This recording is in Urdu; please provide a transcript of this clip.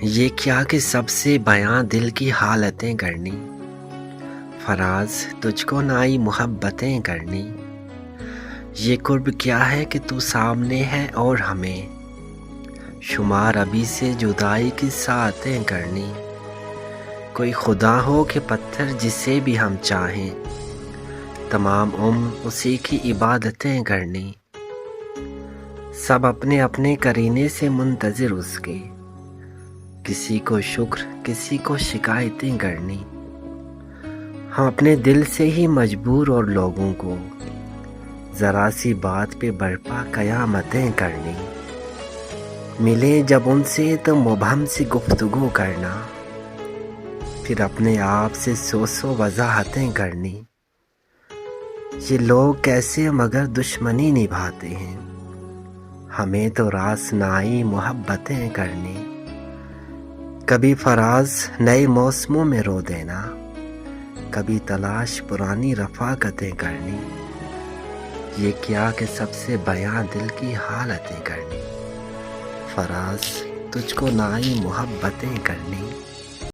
یہ کیا کہ سب سے بیاں دل کی حالتیں کرنی، فراز تجھ کو نہ آئی محبتیں کرنی۔ یہ قرب کیا ہے کہ تو سامنے ہے اور ہمیں شمار ابھی سے جدائی کی ساعتیں کرنی۔ کوئی خدا ہو کہ پتھر جسے بھی ہم چاہیں، تمام عمر اسی کی عبادتیں کرنی۔ سب اپنے اپنے کرینے سے منتظر اس کے، کسی کو شکر کسی کو شکایتیں کرنی۔ ہم اپنے دل سے ہی مجبور اور لوگوں کو ذرا سی بات پہ برپا قیامتیں کرنی۔ ملیں جب ان سے تو مبہم سی گفتگو کرنا، پھر اپنے آپ سے سو وضاحتیں کرنی۔ یہ لوگ کیسے مگر دشمنی نبھاتے ہیں، ہمیں تو راس نہ آئی محبتیں کرنی۔ کبھی فراز نئے موسموں میں رو دینا، کبھی تلاش پرانی رفاقتیں کرنی۔ یہ کیا کہ سب سے بیاں دل کی حالتیں کرنی، فراز تجھ کو نہ آئی محبتیں کرنی۔